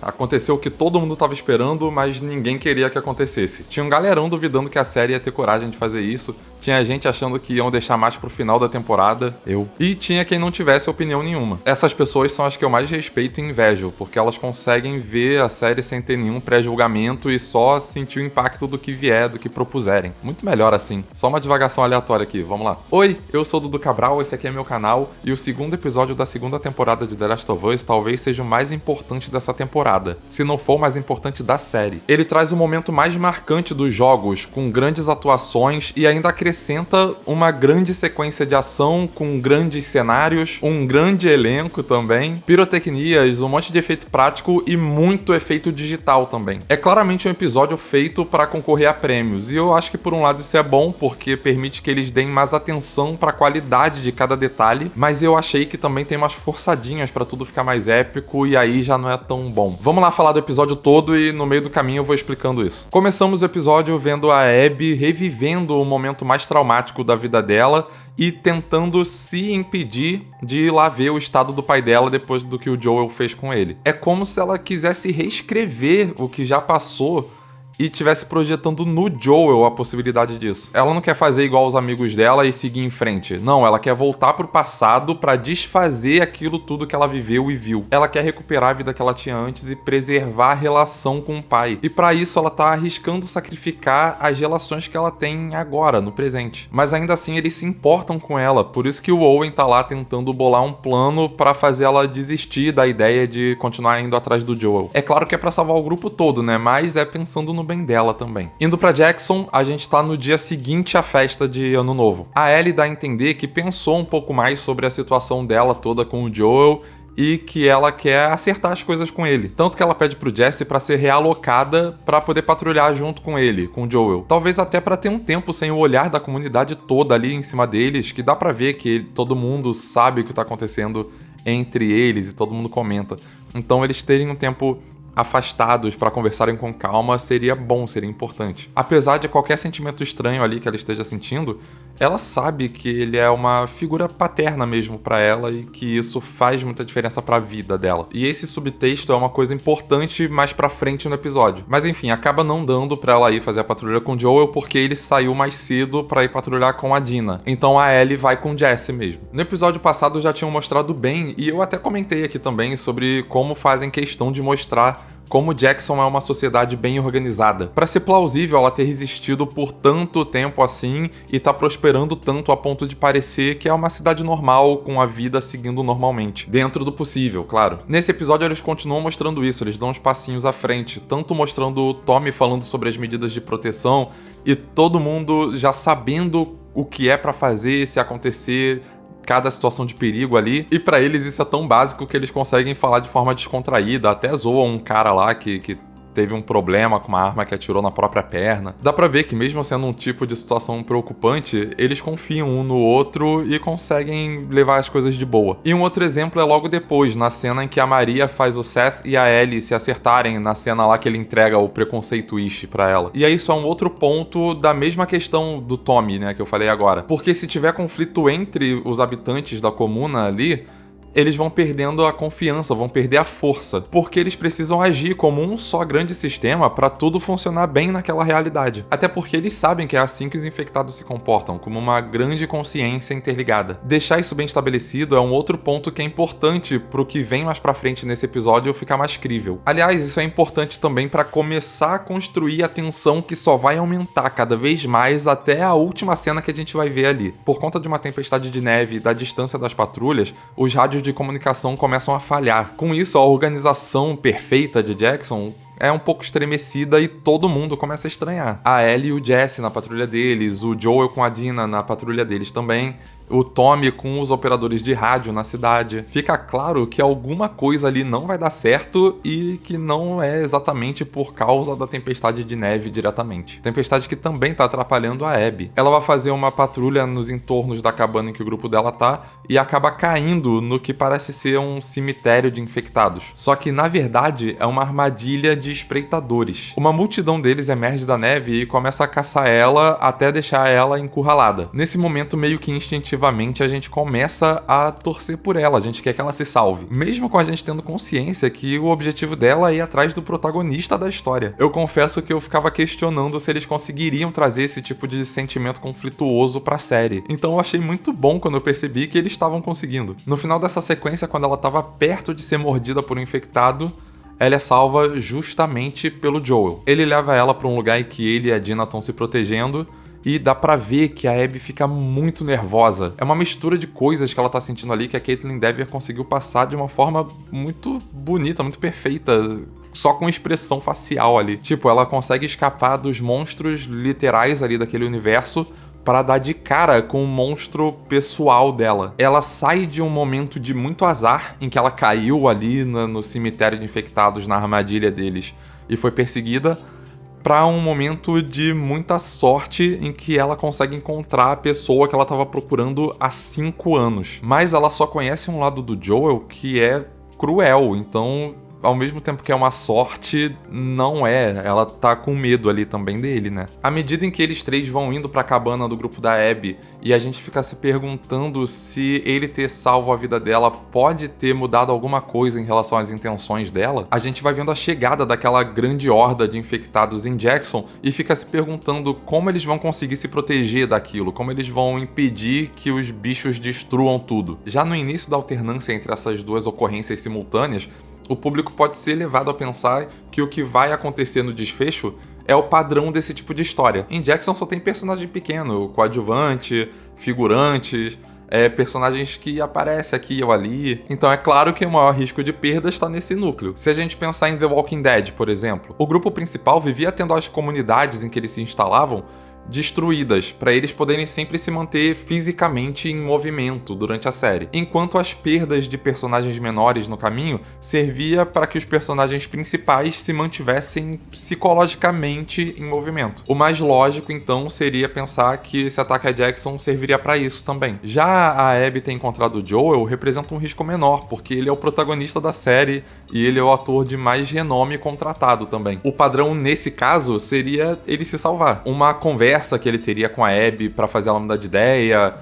Aconteceu o que todo mundo tava esperando, mas ninguém queria que acontecesse. Tinha um galerão duvidando que a série ia ter coragem de fazer isso, tinha gente achando que iam deixar mais pro final da temporada, e tinha quem não tivesse opinião nenhuma. Essas pessoas são as que eu mais respeito e invejo, porque elas conseguem ver a série sem ter nenhum pré-julgamento e só sentir o impacto do que vier, do que propuserem. Muito melhor assim. Só uma divagação aleatória aqui, vamos lá. Oi, eu sou o Dudu Cabral, esse aqui é meu canal, e o segundo episódio da segunda temporada de The Last of Us talvez seja o mais importante dessa temporada, se não for o mais importante da série. Ele traz o momento mais marcante dos jogos, com grandes atuações e ainda acrescenta uma grande sequência de ação com grandes cenários, um grande elenco também, pirotecnias, um monte de efeito prático e muito efeito digital também. É claramente um episódio feito para concorrer a prêmios, e eu acho que por um lado isso é bom, porque permite que eles deem mais atenção para a qualidade de cada detalhe, mas eu achei que também tem umas forçadinhas para tudo ficar mais épico, e aí já não é tão bom. Vamos lá falar do episódio todo e no meio do caminho eu vou explicando isso. Começamos o episódio vendo a Abby revivendo o momento mais traumático da vida dela e tentando se impedir de ir lá ver o estado do pai dela depois do que o Joel fez com ele. É como se ela quisesse reescrever o que já passou e estivesse projetando no Joel a possibilidade disso. Ela não quer fazer igual os amigos dela e seguir em frente. Não, ela quer voltar pro passado pra desfazer aquilo tudo que ela viveu e viu. Ela quer recuperar a vida que ela tinha antes e preservar a relação com o pai. E pra isso ela tá arriscando sacrificar as relações que ela tem agora, no presente. Mas ainda assim eles se importam com ela, por isso que o Owen tá lá tentando bolar um plano pra fazer ela desistir da ideia de continuar indo atrás do Joel. É claro que é pra salvar o grupo todo, né? Mas é pensando no bem dela também. Indo pra Jackson, a gente tá no dia seguinte à festa de Ano Novo. A Ellie dá a entender que pensou um pouco mais sobre a situação dela toda com o Joel e que ela quer acertar as coisas com ele. Tanto que ela pede pro Jesse pra ser realocada pra poder patrulhar junto com ele, com o Joel. Talvez até pra ter um tempo sem o olhar da comunidade toda ali em cima deles, que dá pra ver que todo mundo sabe o que tá acontecendo entre eles e todo mundo comenta. Então eles terem um tempo afastados para conversarem com calma seria bom, seria importante. Apesar de qualquer sentimento estranho ali que ela esteja sentindo, ela sabe que ele é uma figura paterna mesmo para ela e que isso faz muita diferença para a vida dela. E esse subtexto é uma coisa importante mais para frente no episódio. Mas enfim, acaba não dando para ela ir fazer a patrulha com o Joel porque ele saiu mais cedo para ir patrulhar com a Dina. Então a Ellie vai com o Jesse mesmo. No episódio passado já tinham mostrado bem, e eu até comentei aqui também sobre como fazem questão de mostrar como Jackson é uma sociedade bem organizada. Para ser plausível ela ter resistido por tanto tempo assim e tá prosperando tanto a ponto de parecer que é uma cidade normal, com a vida seguindo normalmente. Dentro do possível, claro. Nesse episódio eles continuam mostrando isso, eles dão uns passinhos à frente, tanto mostrando o Tommy falando sobre as medidas de proteção e todo mundo já sabendo o que é para fazer se acontecer cada situação de perigo ali, e pra eles isso é tão básico que eles conseguem falar de forma descontraída, até zoam um cara lá que teve um problema com uma arma que atirou na própria perna. Dá pra ver que mesmo sendo um tipo de situação preocupante, eles confiam um no outro e conseguem levar as coisas de boa. E um outro exemplo é logo depois, na cena em que a Maria faz o Seth e a Ellie se acertarem, na cena lá que ele entrega o preconceito Ishi pra ela. E aí isso é um outro ponto da mesma questão do Tommy, né, que eu falei agora. Porque se tiver conflito entre os habitantes da comuna ali, eles vão perdendo a confiança, vão perder a força, porque eles precisam agir como um só grande sistema para tudo funcionar bem naquela realidade. Até porque eles sabem que é assim que os infectados se comportam, como uma grande consciência interligada. Deixar isso bem estabelecido é um outro ponto que é importante pro que vem mais pra frente nesse episódio ficar mais crível. Aliás, isso é importante também para começar a construir a tensão que só vai aumentar cada vez mais até a última cena que a gente vai ver ali. Por conta de uma tempestade de neve e da distância das patrulhas, os rádios de comunicação começam a falhar. Com isso, a organização perfeita de Jackson é um pouco estremecida e todo mundo começa a estranhar. A Ellie e o Jesse na patrulha deles, o Joel com a Dina na patrulha deles também, o Tommy com os operadores de rádio na cidade. Fica claro que alguma coisa ali não vai dar certo e que não é exatamente por causa da tempestade de neve diretamente. Tempestade que também tá atrapalhando a Abby. Ela vai fazer uma patrulha nos entornos da cabana em que o grupo dela tá e acaba caindo no que parece ser um cemitério de infectados. Só que, na verdade, é uma armadilha de espreitadores. Uma multidão deles emerge da neve e começa a caçar ela até deixar ela encurralada. Nesse momento, meio que instintivamente, instintivamente a gente começa a torcer por ela, a gente quer que ela se salve. Mesmo com a gente tendo consciência que o objetivo dela é ir atrás do protagonista da história. Eu confesso que eu ficava questionando se eles conseguiriam trazer esse tipo de sentimento conflituoso pra série. Então eu achei muito bom quando eu percebi que eles estavam conseguindo. No final dessa sequência, quando ela tava perto de ser mordida por um infectado, ela é salva justamente pelo Joel. Ele leva ela pra um lugar em que ele e a Dina estão se protegendo, e dá pra ver que a Abby fica muito nervosa. É uma mistura de coisas que ela tá sentindo ali que a Caitlin Dever conseguiu passar de uma forma muito bonita, muito perfeita, só com expressão facial ali. Tipo, ela consegue escapar dos monstros literais ali daquele universo para dar de cara com o monstro pessoal dela. Ela sai de um momento de muito azar, em que ela caiu ali no cemitério de infectados, na armadilha deles, e foi perseguida, para um momento de muita sorte em que ela consegue encontrar a pessoa que ela estava procurando há 5 anos. Mas ela só conhece um lado do Joel que é cruel, então ao mesmo tempo que é uma sorte, não é. Ela tá com medo ali também dele, né? À medida em que eles três vão indo pra cabana do grupo da Abby e a gente fica se perguntando se ele ter salvo a vida dela pode ter mudado alguma coisa em relação às intenções dela, a gente vai vendo a chegada daquela grande horda de infectados em Jackson e fica se perguntando como eles vão conseguir se proteger daquilo, como eles vão impedir que os bichos destruam tudo. Já no início da alternância entre essas duas ocorrências simultâneas, o público pode ser levado a pensar que o que vai acontecer no desfecho é o padrão desse tipo de história. Em Jackson só tem personagem pequeno, coadjuvante, figurantes, personagens que aparecem aqui ou ali. Então é claro que o maior risco de perda está nesse núcleo. Se a gente pensar em The Walking Dead, por exemplo, o grupo principal vivia tendo as comunidades em que eles se instalavam destruídas, para eles poderem sempre se manter fisicamente em movimento durante a série, enquanto as perdas de personagens menores no caminho servia para que os personagens principais se mantivessem psicologicamente em movimento. O mais lógico, então, seria pensar que esse ataque a Jackson serviria para isso também. Já a Abby ter encontrado o Joel representa um risco menor, porque ele é o protagonista da série e ele é o ator de mais renome contratado também. O padrão nesse caso seria ele se salvar. Uma conversa que ele teria com a Abby pra fazer ela mudar de ideia,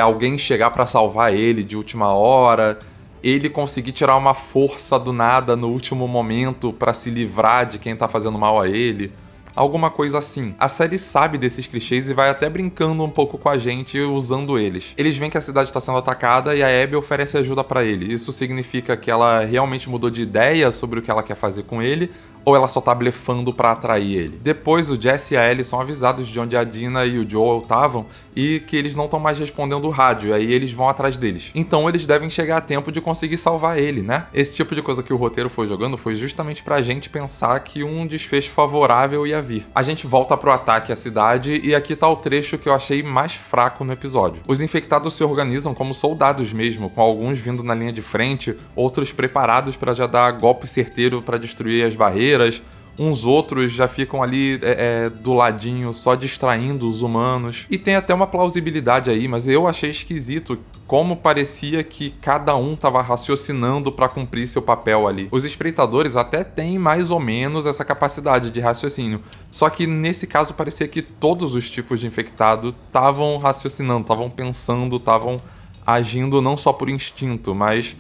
alguém chegar pra salvar ele de última hora, ele conseguir tirar uma força do nada no último momento pra se livrar de quem tá fazendo mal a ele. Alguma coisa assim. A série sabe desses clichês e vai até brincando um pouco com a gente usando eles. Eles veem que a cidade está sendo atacada e a Abby oferece ajuda pra ele. Isso significa que ela realmente mudou de ideia sobre o que ela quer fazer com ele, ou ela só tá blefando pra atrair ele. Depois, o Jesse e a Ellie são avisados de onde a Dina e o Joel estavam e que eles não estão mais respondendo o rádio, e aí eles vão atrás deles. Então eles devem chegar a tempo de conseguir salvar ele, né? Esse tipo de coisa que o roteiro foi jogando foi justamente pra gente pensar que um desfecho favorável ia vir. A gente volta pro ataque à cidade e aqui tá o trecho que eu achei mais fraco no episódio. Os infectados se organizam como soldados mesmo, com alguns vindo na linha de frente, outros preparados pra já dar golpe certeiro pra destruir as barreiras. Uns outros já ficam ali do ladinho, só distraindo os humanos. E tem até uma plausibilidade aí, mas eu achei esquisito como parecia que cada um estava raciocinando para cumprir seu papel ali. Os espreitadores até têm mais ou menos essa capacidade de raciocínio, só que nesse caso parecia que todos os tipos de infectado estavam raciocinando, estavam pensando, estavam agindo não só por instinto, mas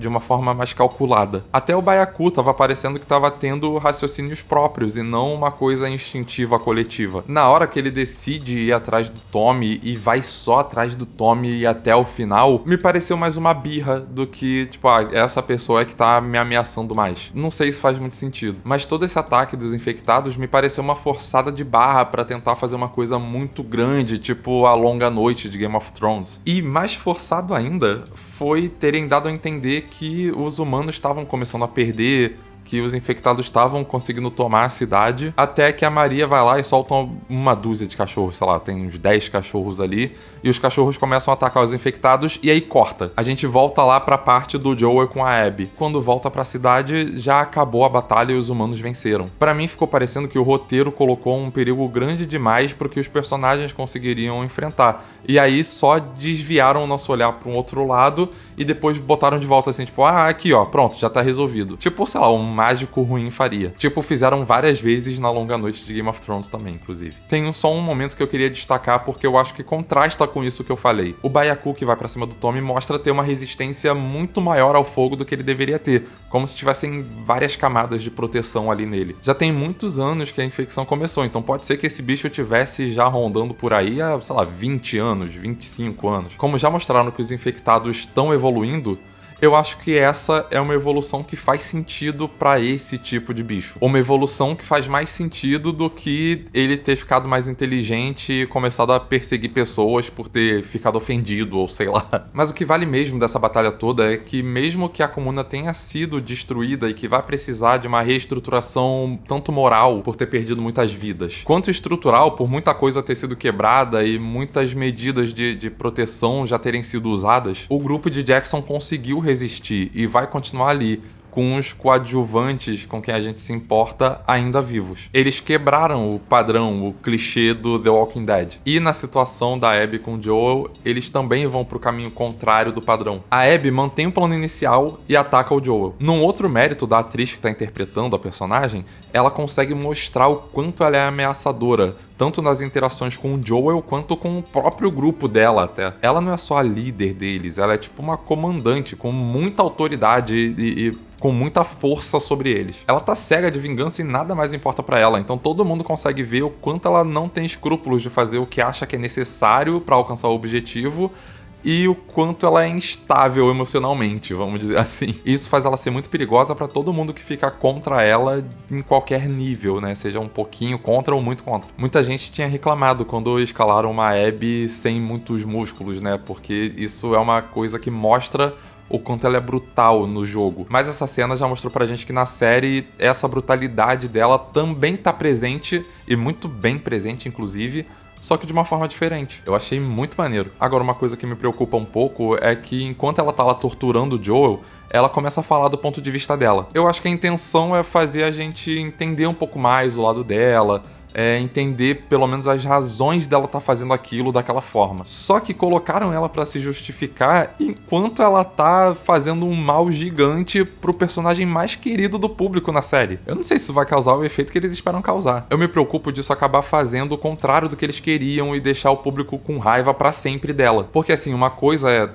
de uma forma mais calculada. Até o Byaku tava parecendo que tava tendo raciocínios próprios e não uma coisa instintiva coletiva. Na hora que ele decide ir atrás do Tommy e vai só atrás do Tommy e até o final, me pareceu mais uma birra do que, tipo, essa pessoa é que tá me ameaçando mais. Não sei se faz muito sentido. Mas todo esse ataque dos infectados me pareceu uma forçada de barra pra tentar fazer uma coisa muito grande, tipo a longa noite de Game of Thrones. E mais forçado ainda foi terem dado a entender que os humanos estavam começando a perder, que os infectados estavam conseguindo tomar a cidade, até que a Maria vai lá e solta uma dúzia de cachorros, sei lá, tem uns 10 cachorros ali, e os cachorros começam a atacar os infectados, e aí corta. A gente volta lá pra parte do Joel com a Abby. Quando volta pra cidade, já acabou a batalha e os humanos venceram. Pra mim ficou parecendo que o roteiro colocou um perigo grande demais pro que os personagens conseguiriam enfrentar, e aí só desviaram o nosso olhar pra um outro lado, e depois botaram de volta assim, tipo, aqui ó, pronto, já tá resolvido. Tipo, sei lá, mágico ruim faria. Tipo, fizeram várias vezes na longa noite de Game of Thrones também, inclusive. Tem só um momento que eu queria destacar porque eu acho que contrasta com isso que eu falei. O Byaku que vai pra cima do Tommy mostra ter uma resistência muito maior ao fogo do que ele deveria ter, como se tivessem várias camadas de proteção ali nele. Já tem muitos anos que a infecção começou, então pode ser que esse bicho tivesse já rondando por aí há, sei lá, 20 anos, 25 anos. Como já mostraram que os infectados estão evoluindo, eu acho que essa é uma evolução que faz sentido pra esse tipo de bicho. Uma evolução que faz mais sentido do que ele ter ficado mais inteligente e começado a perseguir pessoas por ter ficado ofendido, ou sei lá. Mas o que vale mesmo dessa batalha toda é que mesmo que a comuna tenha sido destruída e que vai precisar de uma reestruturação tanto moral por ter perdido muitas vidas, quanto estrutural por muita coisa ter sido quebrada e muitas medidas de proteção já terem sido usadas, o grupo de Jackson conseguiu resistir e vai continuar ali, com os coadjuvantes com quem a gente se importa ainda vivos. Eles quebraram o padrão, o clichê do The Walking Dead. E na situação da Abby com o Joel, eles também vão pro caminho contrário do padrão. A Abby mantém o plano inicial e ataca o Joel. Num outro mérito da atriz que tá interpretando a personagem, ela consegue mostrar o quanto ela é ameaçadora, tanto nas interações com o Joel quanto com o próprio grupo dela até. Ela não é só a líder deles, ela é tipo uma comandante com muita autoridade e com muita força sobre eles. Ela tá cega de vingança e nada mais importa pra ela, então todo mundo consegue ver o quanto ela não tem escrúpulos de fazer o que acha que é necessário pra alcançar o objetivo e o quanto ela é instável emocionalmente, vamos dizer assim. Isso faz ela ser muito perigosa pra todo mundo que fica contra ela em qualquer nível, né? Seja um pouquinho contra ou muito contra. Muita gente tinha reclamado quando escalaram uma Abby sem muitos músculos, né? Porque isso é uma coisa que mostra o quanto ela é brutal no jogo. Mas essa cena já mostrou pra gente que na série essa brutalidade dela também tá presente, e muito bem presente, inclusive, só que de uma forma diferente. Eu achei muito maneiro. Agora, uma coisa que me preocupa um pouco é que enquanto ela tá lá torturando o Joel, ela começa a falar do ponto de vista dela. Eu acho que a intenção é fazer a gente entender um pouco mais o lado dela, entender pelo menos as razões dela estar fazendo aquilo daquela forma. Só que colocaram ela pra se justificar enquanto ela tá fazendo um mal gigante pro personagem mais querido do público na série. Eu não sei se isso vai causar o efeito que eles esperam causar. Eu me preocupo disso acabar fazendo o contrário do que eles queriam e deixar o público com raiva pra sempre dela. Porque assim, uma coisa é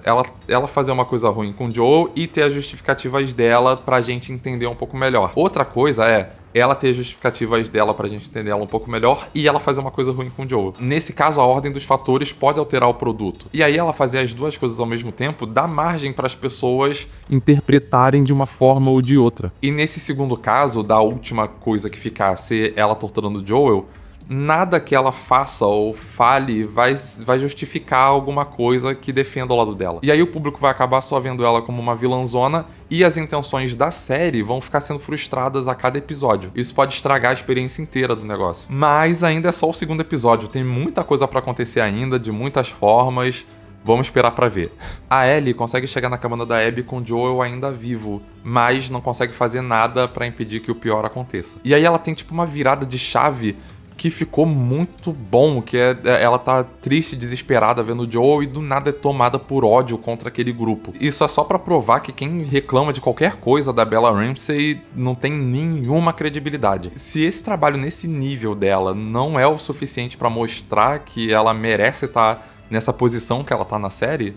ela fazer uma coisa ruim com o Joel e ter as justificativas dela pra gente entender um pouco melhor. Outra coisa é ela ter justificativas dela pra gente entender ela um pouco melhor e ela fazer uma coisa ruim com o Joel. Nesse caso, a ordem dos fatores pode alterar o produto. E aí ela fazer as duas coisas ao mesmo tempo dá margem para as pessoas interpretarem de uma forma ou de outra. E nesse segundo caso, da última coisa que ficar ser ela torturando o Joel, nada que ela faça ou fale vai justificar alguma coisa que defenda o lado dela. E aí o público vai acabar só vendo ela como uma vilãzona e as intenções da série vão ficar sendo frustradas a cada episódio. Isso pode estragar a experiência inteira do negócio. Mas ainda é só o segundo episódio, tem muita coisa pra acontecer ainda, de muitas formas. Vamos esperar pra ver. A Ellie consegue chegar na cabana da Abby com o Joel ainda vivo, mas não consegue fazer nada pra impedir que o pior aconteça. E aí ela tem tipo uma virada de chave que ficou muito bom, que ela tá triste, desesperada vendo o Joel e do nada é tomada por ódio contra aquele grupo. Isso é só pra provar que quem reclama de qualquer coisa da Bella Ramsey não tem nenhuma credibilidade. Se esse trabalho nesse nível dela não é o suficiente pra mostrar que ela merece estar nessa posição que ela tá na série,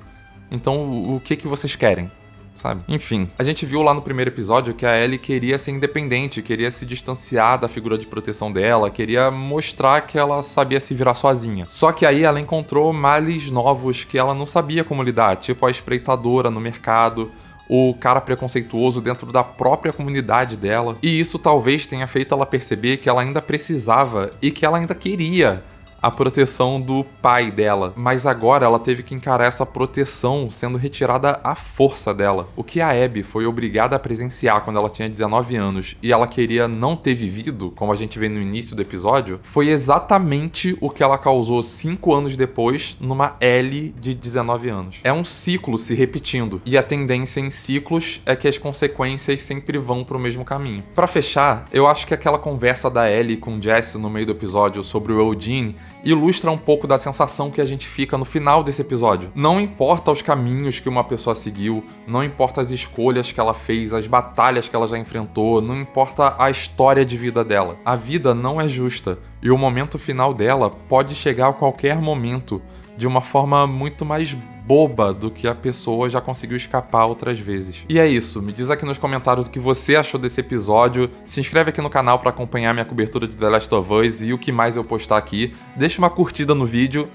então o que vocês querem? Sabe? Enfim, a gente viu lá no primeiro episódio que a Ellie queria ser independente, queria se distanciar da figura de proteção dela, queria mostrar que ela sabia se virar sozinha. Só que aí ela encontrou males novos que ela não sabia como lidar, tipo a espreitadora no mercado, o cara preconceituoso dentro da própria comunidade dela. E isso talvez tenha feito ela perceber que ela ainda precisava e que ela ainda queria a proteção do pai dela. Mas agora ela teve que encarar essa proteção sendo retirada à força dela. O que a Abby foi obrigada a presenciar quando ela tinha 19 anos e ela queria não ter vivido, como a gente vê no início do episódio, foi exatamente o que ela causou 5 anos depois numa Ellie de 19 anos. É um ciclo se repetindo, e a tendência em ciclos é que as consequências sempre vão pro mesmo caminho. Pra fechar, eu acho que aquela conversa da Ellie com Jesse no meio do episódio sobre o Eugene ilustra um pouco da sensação que a gente fica no final desse episódio. Não importa os caminhos que uma pessoa seguiu, não importa as escolhas que ela fez, as batalhas que ela já enfrentou, não importa a história de vida dela. A vida não é justa e o momento final dela pode chegar a qualquer momento de uma forma muito mais boba do que a pessoa já conseguiu escapar outras vezes. E é isso, me diz aqui nos comentários o que você achou desse episódio, se inscreve aqui no canal para acompanhar minha cobertura de The Last of Us e o que mais eu postar aqui, deixa uma curtida no vídeo,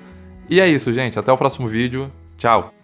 e é isso, gente, até o próximo vídeo, tchau!